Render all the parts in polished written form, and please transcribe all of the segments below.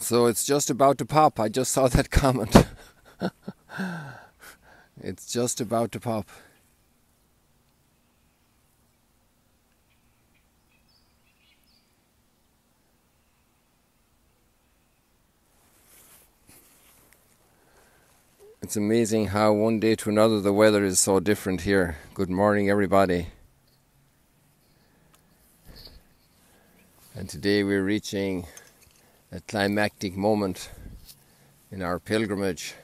So it's just about to pop. I just saw that comment. It's just about to pop. It's amazing how one day to another the weather is so different here. Good morning, everybody. And today we're reaching a climactic moment in our pilgrimage.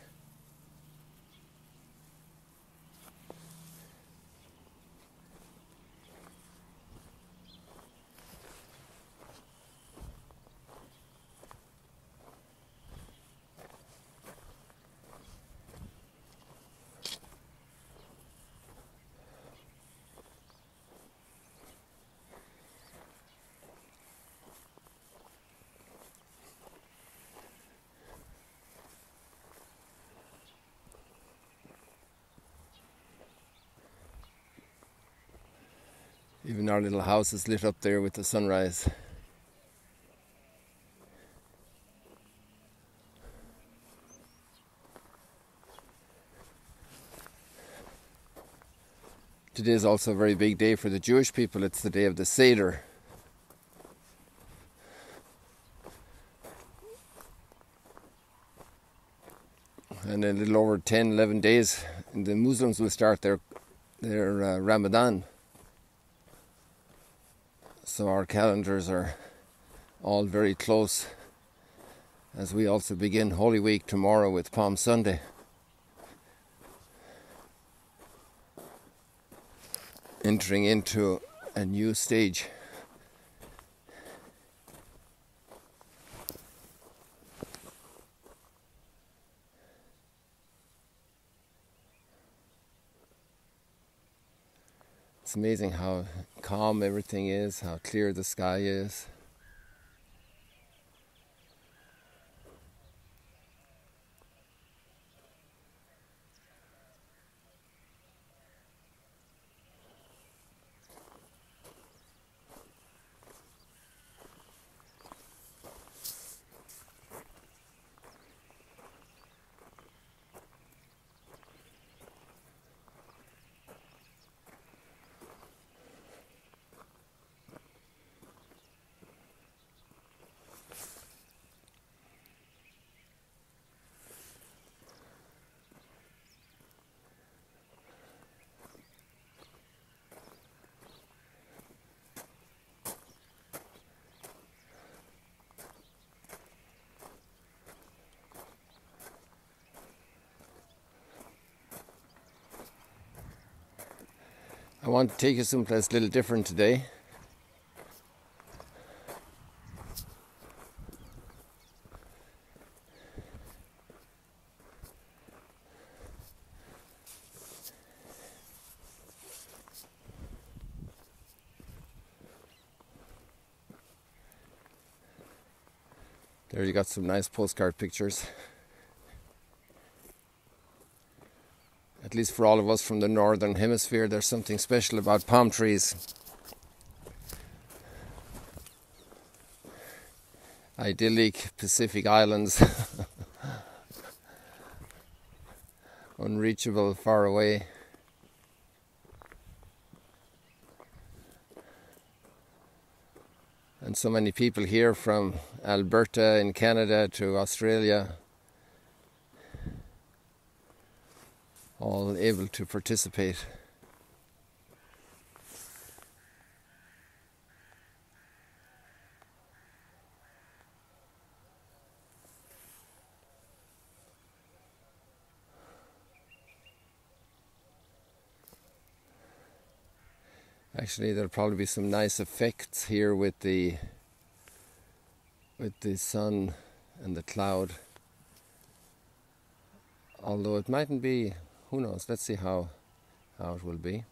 Even our little house is lit up there with the sunrise. Today is also a very big day for the Jewish people. It's the day of the Seder. And in a little over 10, 11 days, the Muslims will start their Ramadan. So our calendars are all very close as we also begin Holy Week tomorrow with Palm Sunday. Entering into a new stage. It's amazing how calm everything is, how clear the sky is. I want to take you someplace a little different today. There you got some nice postcard pictures. At least for all of us from the northern hemisphere, there's something special about palm trees. Idyllic Pacific islands. Unreachable, far away. And so many people here from Alberta in Canada to Australia, all able to participate. Actually, there'll probably be some nice effects here with the sun and the cloud. Although it mightn't be, who knows? Let's see how it will be.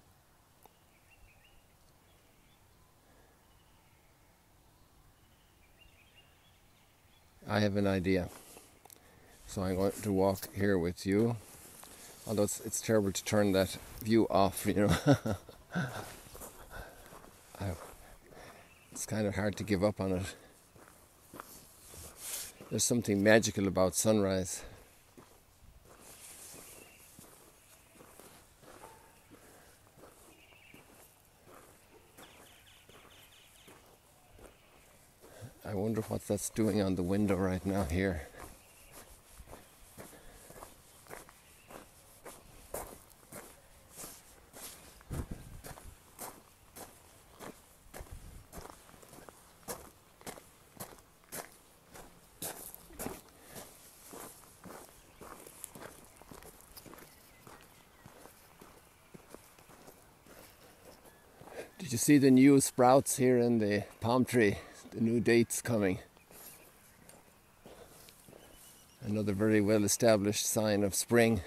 I have an idea. So I'm going to walk here with you. Although it's terrible to turn that view off, you know. It's kind of hard to give up on it. There's something magical about sunrise. I wonder what that's doing on the window right now here. Did you see the new sprouts here in the palm tree? The new dates coming. Another very well established sign of spring.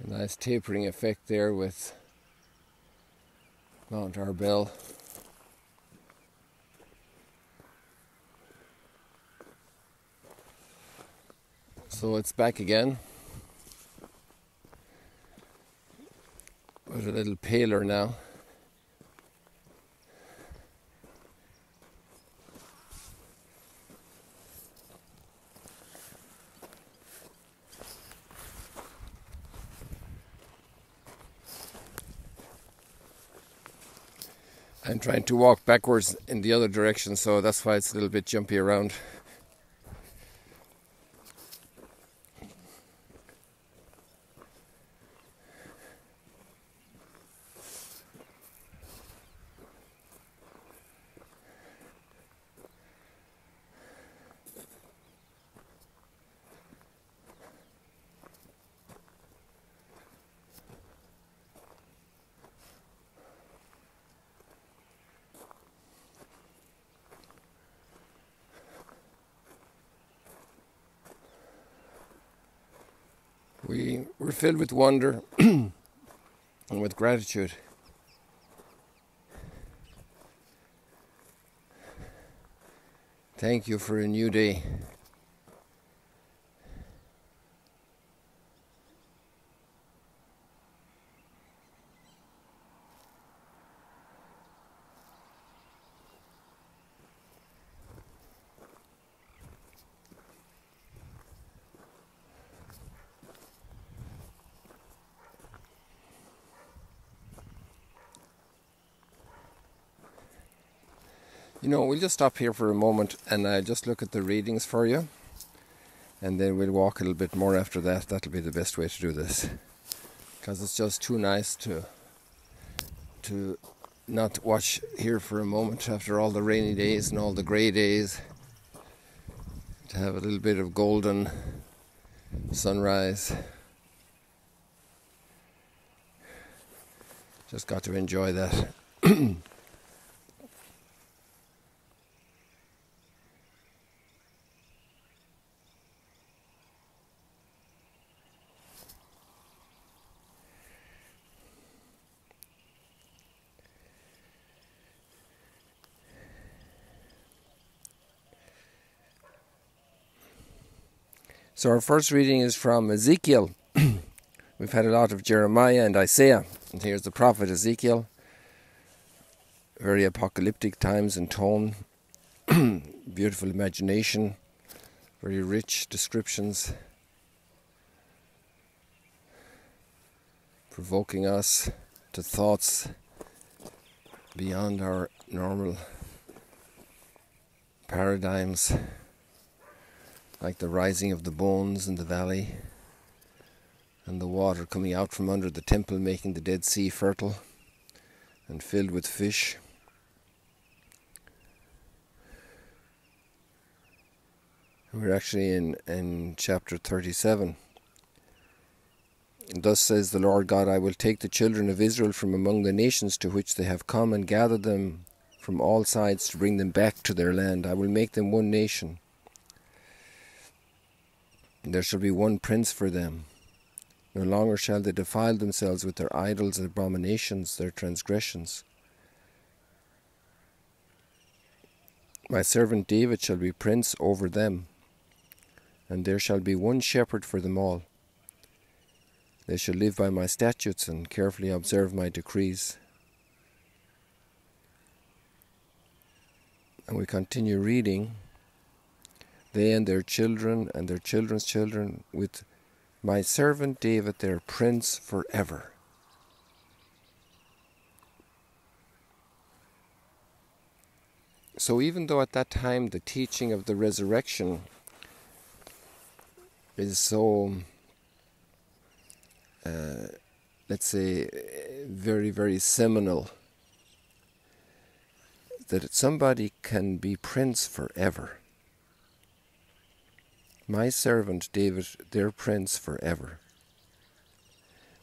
A nice tapering effect there with Mount Arbel. So it's back again, but a little paler now. I'm trying to walk backwards in the other direction, so that's why it's a little bit jumpy around. We're filled with wonder and with gratitude. Thank you for a new day. You know, we'll just stop here for a moment and just look at the readings for you, and then we'll walk a little bit more after that. That'll be the best way to do this, because it's just too nice to not watch here for a moment after all the rainy days and all the grey days, to have a little bit of golden sunrise. Just got to enjoy that. So our first reading is from Ezekiel. We've had a lot of Jeremiah and Isaiah, and here's the prophet Ezekiel. Very apocalyptic times in tone, beautiful imagination, very rich descriptions, provoking us to thoughts beyond our normal paradigms, like the rising of the bones in the valley, and the water coming out from under the temple, making the Dead Sea fertile and filled with fish. We're actually in chapter 37. And thus says the Lord God, I will take the children of Israel from among the nations to which they have come, and gather them from all sides to bring them back to their land. I will make them one nation. There shall be one prince for them. No longer shall they defile themselves with their idols, their abominations, their transgressions. My servant David shall be prince over them, and there shall be one shepherd for them all. They shall live by my statutes and carefully observe my decrees. And we continue reading. They and their children and their children's children, with my servant David, their prince forever. So even though at that time the teaching of the resurrection is so, let's say, very, very seminal, that somebody can be prince forever. My servant David, their prince forever.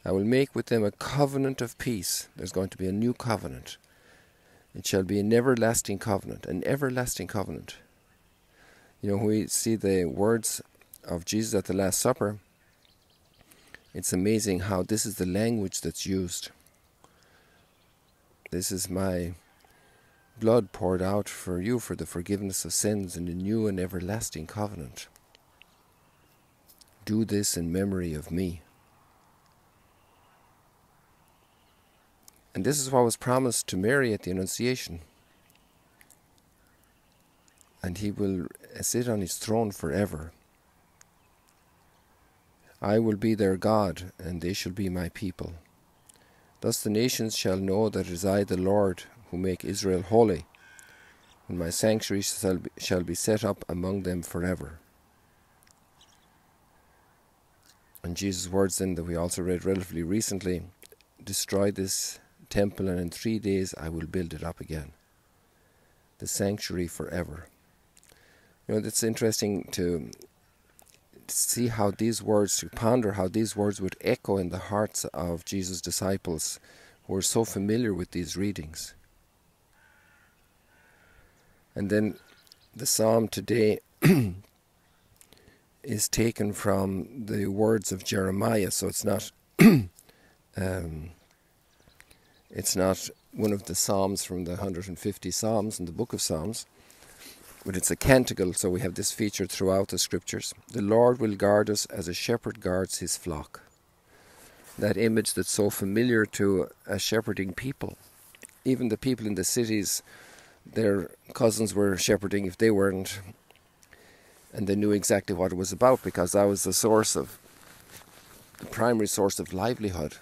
I will make with them a covenant of peace. There's going to be a new covenant. It shall be an everlasting covenant, an everlasting covenant. You know, when we see the words of Jesus at the Last Supper, it's amazing how this is the language that's used. This is my blood poured out for you for the forgiveness of sins in a new and everlasting covenant. Do this in memory of me. And this is what was promised to Mary at the Annunciation. And he will sit on his throne forever. I will be their God, and they shall be my people. Thus the nations shall know that it is I, the Lord, who make Israel holy, and my sanctuary shall be set up among them forever. And Jesus' words then that we also read relatively recently, destroy this temple, and in 3 days I will build it up again. The sanctuary forever. You know, it's interesting to see how these words, to ponder how these words would echo in the hearts of Jesus' disciples who were so familiar with these readings. And then the psalm today is taken from the words of Jeremiah, so it's not one of the psalms from the 150 psalms in the book of Psalms, but it's a canticle, so we have this feature throughout the scriptures. The Lord will guard us as a shepherd guards his flock. That image that's so familiar to a shepherding people. Even the people in the cities, their cousins were shepherding if they weren't, and they knew exactly what it was about, because that was the primary source of livelihood.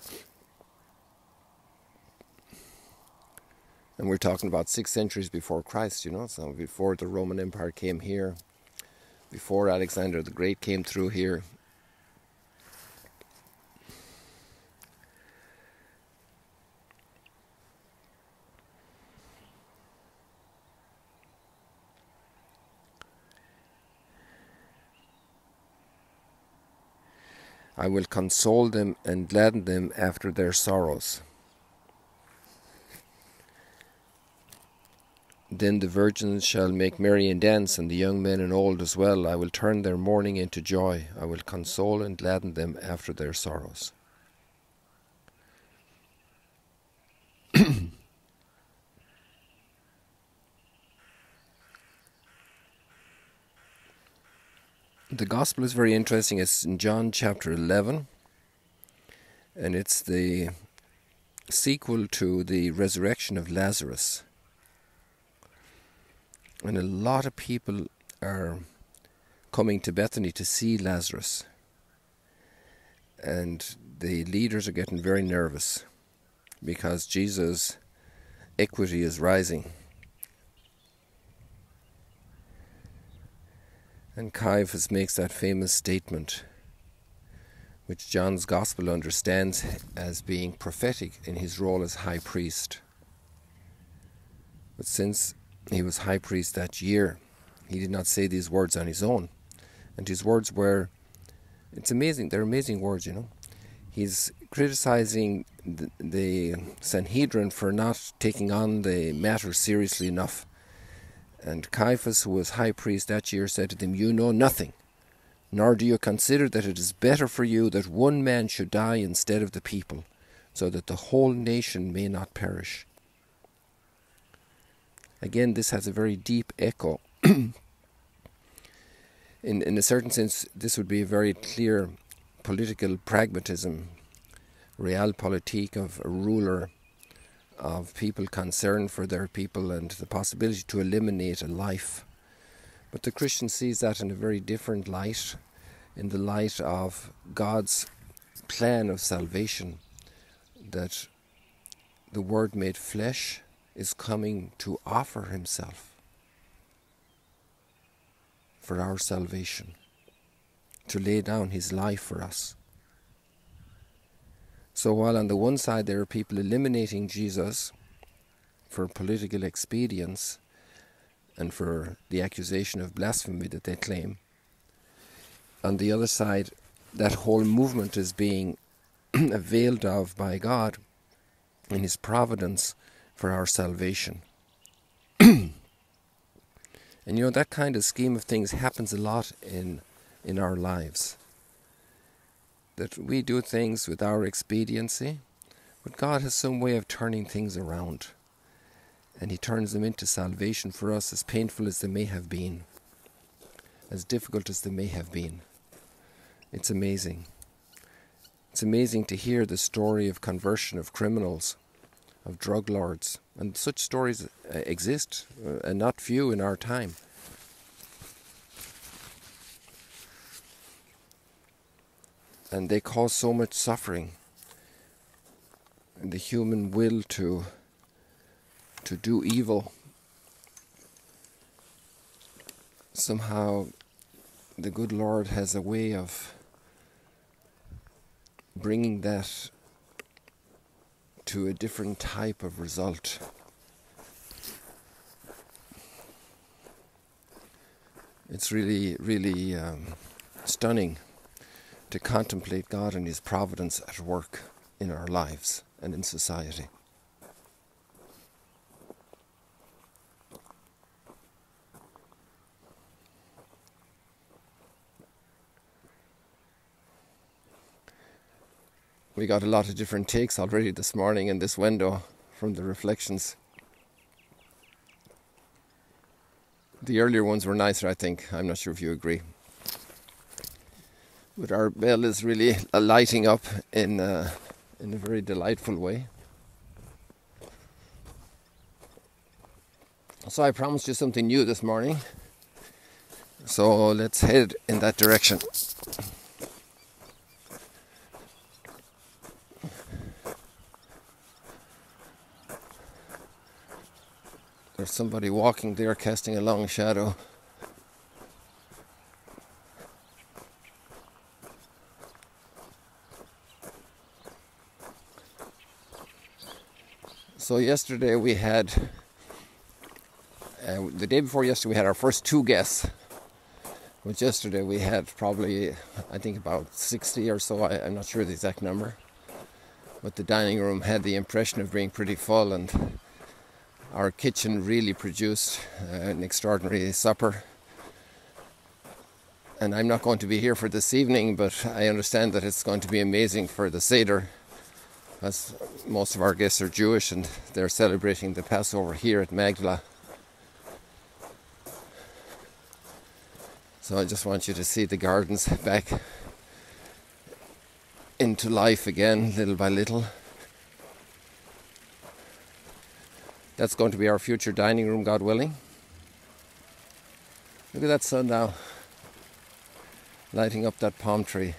And we're talking about 6 centuries before Christ, you know, so before the Roman Empire came here, before Alexander the Great came through here. I will console them and gladden them after their sorrows. Then the virgins shall make merry and dance, and the young men and old as well. I will turn their mourning into joy. I will console and gladden them after their sorrows. The Gospel is very interesting. It's in John chapter 11, and it's the sequel to the resurrection of Lazarus. And a lot of people are coming to Bethany to see Lazarus. And the leaders are getting very nervous because Jesus' equity is rising. And Caiaphas makes that famous statement, which John's Gospel understands as being prophetic in his role as high priest. But since he was high priest that year, he did not say these words on his own. And his words were, it's amazing, they're amazing words, you know. He's criticizing the Sanhedrin for not taking on the matter seriously enough. And Caiaphas, who was high priest that year, said to them, "You know nothing, nor do you consider that it is better for you that one man should die instead of the people, so that the whole nation may not perish." Again, this has a very deep echo. In a certain sense, this would be a very clear political pragmatism, realpolitik of a ruler, of people concerned for their people and the possibility to eliminate a life. But the Christian sees that in a very different light, in the light of God's plan of salvation, that the Word made flesh is coming to offer himself for our salvation, to lay down his life for us. So while on the one side there are people eliminating Jesus for political expedience and for the accusation of blasphemy that they claim, on the other side that whole movement is being availed of by God in his providence for our salvation. And you know, that kind of scheme of things happens a lot in our lives. That we do things with our expediency, but God has some way of turning things around. And he turns them into salvation for us, as painful as they may have been, as difficult as they may have been. It's amazing. It's amazing to hear the story of conversion of criminals, of drug lords, and such stories exist, and not few in our time. And they cause so much suffering, and the human will to do evil. Somehow the good Lord has a way of bringing that to a different type of result. It's really, really stunning to contemplate God and his providence at work in our lives and in society. We got a lot of different takes already this morning in this window from the reflections. The earlier ones were nicer, I think. I'm not sure if you agree. But our bell is really lighting up in a very delightful way. So I promised you something new this morning. So let's head in that direction. There's somebody walking there casting a long shadow. So yesterday we had, the day before yesterday we had our first 2 guests. But yesterday we had probably, I think about 60 or so, I'm not sure the exact number. But the dining room had the impression of being pretty full, and our kitchen really produced an extraordinary supper. And I'm not going to be here for this evening, but I understand that it's going to be amazing for the Seder, as most of our guests are Jewish and they're celebrating the Passover here at Magdala. So I just want you to see the gardens back into life again, little by little. That's going to be our future dining room, God willing. Look at that sun now, lighting up that palm tree.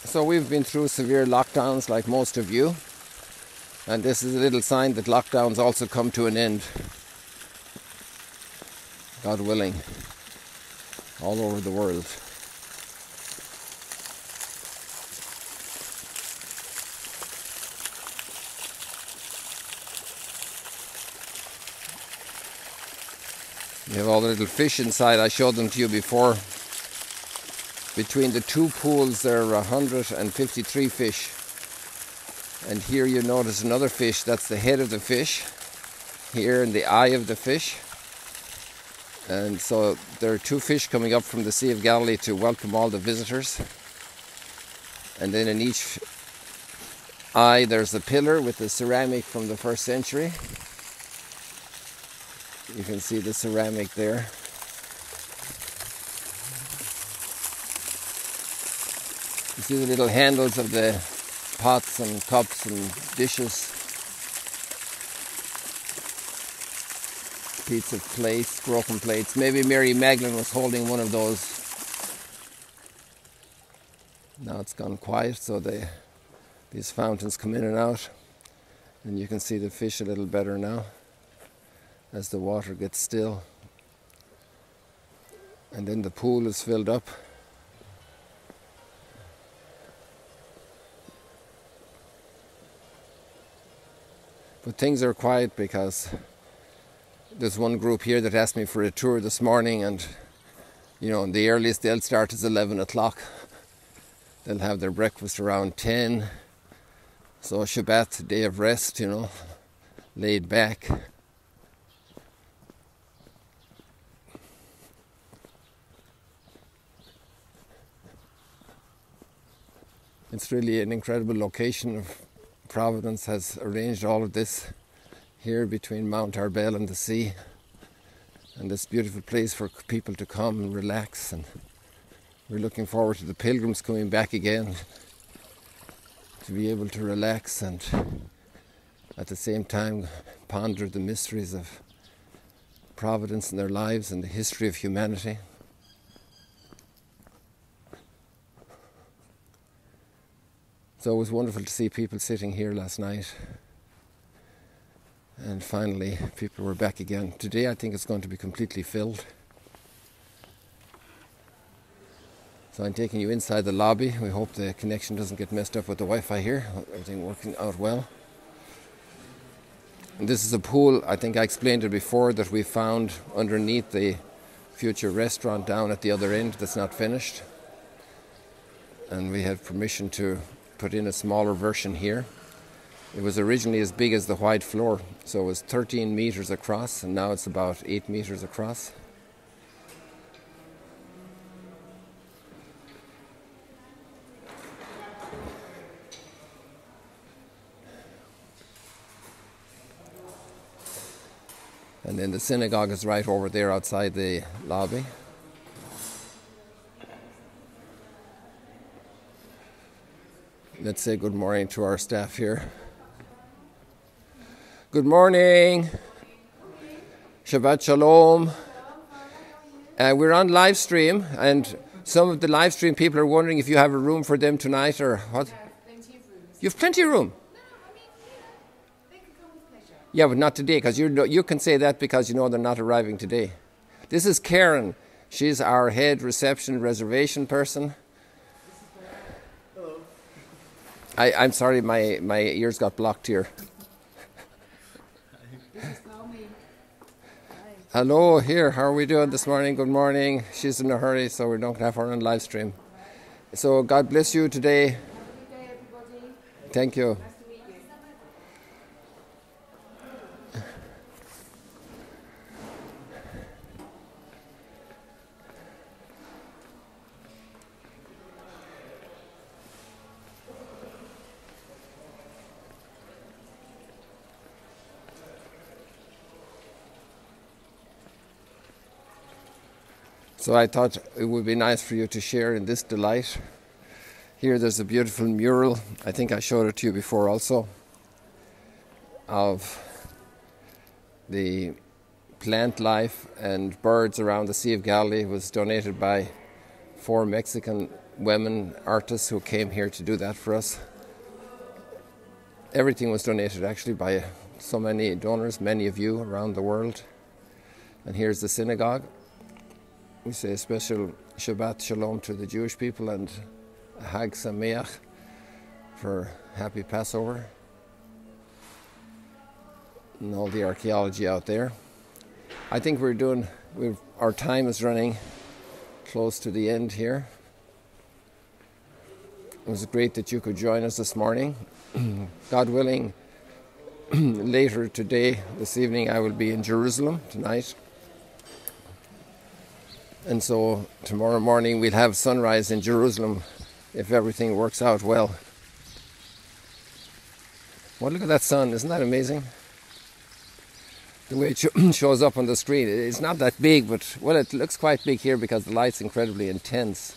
So we've been through severe lockdowns like most of you, and this is a little sign that lockdowns also come to an end, God willing, all over the world. You have all the little fish inside. I showed them to you before. Between the two pools there are 153 fish. And here you notice another fish. That's the head of the fish. Here in the eye of the fish. And so there are two fish coming up from the Sea of Galilee to welcome all the visitors. And then in each eye there's a pillar with the ceramic from the 1st century. You can see the ceramic there. You see the little handles of the pots and cups and dishes. Pieces of plates, broken plates. Maybe Mary Magdalene was holding one of those. Now it's gone quiet, so these fountains come in and out. And you can see the fish a little better now as the water gets still. And then the pool is filled up. But things are quiet because there's one group here that asked me for a tour this morning, and you know, the earliest they'll start is 11 o'clock. They'll have their breakfast around 10. So Shabbat, day of rest, you know, laid back. It's really an incredible location. Providence has arranged all of this here between Mount Arbel and the sea, and this beautiful place for people to come and relax. And we're looking forward to the pilgrims coming back again to be able to relax and at the same time ponder the mysteries of Providence in their lives and the history of humanity. So it was wonderful to see people sitting here last night. And finally, people were back again. Today I think it's going to be completely filled. So I'm taking you inside the lobby. We hope the connection doesn't get messed up with the Wi-Fi here. Everything working out well. And this is a pool, I think I explained it before, that we found underneath the future restaurant down at the other end that's not finished. And we had permission to put in a smaller version here. It was originally as big as the white floor, so it was 13 meters across, and now it's about 8 meters across. And then the synagogue is right over there outside the lobby. Let's say good morning to our staff here. Good morning. Shabbat Shalom. We're on live stream, and some of the live stream people are wondering if you have a room for them tonight or what? You have plenty of room. Yeah, but not today, because you can say that because you know they're not arriving today. This is Karen. She's our head reception reservation person. I'm sorry, my ears got blocked here. Hello, here. How are we doing this morning? Good morning. She's in a hurry, so we don't have her on live stream. So God bless you today. Have a good day, everybody. Thank you. Nice to meet you. So I thought it would be nice for you to share in this delight. Here there's a beautiful mural, I think I showed it to you before also, of the plant life and birds around the Sea of Galilee. It was donated by 4 Mexican women artists who came here to do that for us. Everything was donated actually by so many donors, many of you around the world. And here's the synagogue. We say a special Shabbat Shalom to the Jewish people and Hag Sameach for Happy Passover. And all the archaeology out there. I think our time is running close to the end here. It was great that you could join us this morning. God willing, later today, this evening, I will be in Jerusalem tonight. And so tomorrow morning we'll have sunrise in Jerusalem if everything works out well. Well, look at that sun. Isn't that amazing? The way it shows up on the screen. It's not that big, but, well, it looks quite big here because the light's incredibly intense.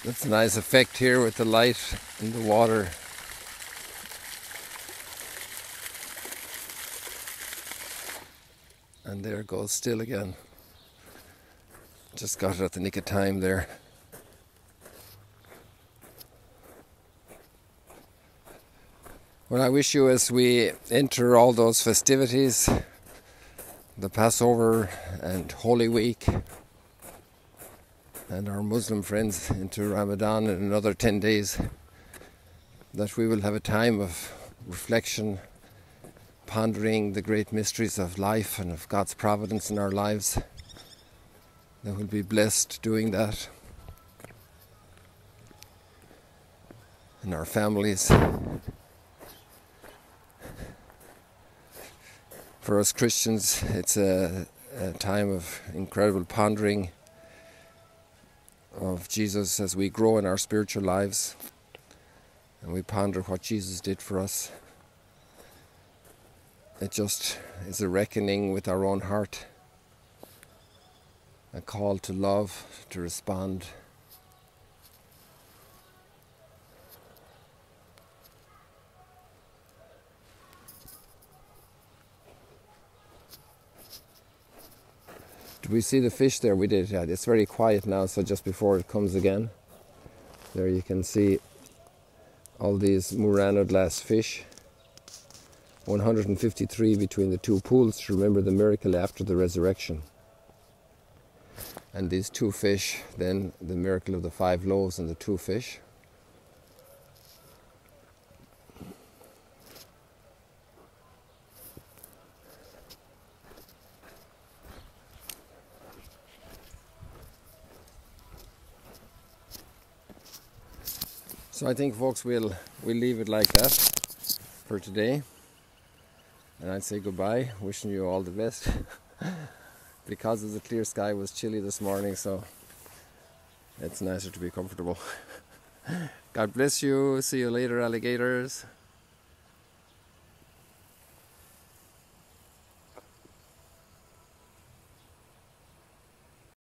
That's a nice effect here with the light and the water. And there it goes still again. Just got it at the nick of time there. Well, I wish you, as we enter all those festivities, the Passover and Holy Week, and our Muslim friends into Ramadan in another 10 days, that we will have a time of reflection, pondering the great mysteries of life and of God's providence in our lives. That we'll be blessed doing that in our families. For us Christians, it's a time of incredible pondering of Jesus as we grow in our spiritual lives and we ponder what Jesus did for us. It just is a reckoning with our own heart, a call to love, to respond. Did we see the fish there? We did, yeah. It's very quiet now, so just before it comes again, there you can see all these Murano glass fish. 153 between the two pools to remember the miracle after the resurrection. And these two fish, then the miracle of the 5 loaves and the 2 fish. So I think, folks, we'll leave it like that for today. And I'd say goodbye, wishing you all the best. Because of the clear sky, it was chilly this morning, so it's nicer to be comfortable. God bless you. See you later, alligators.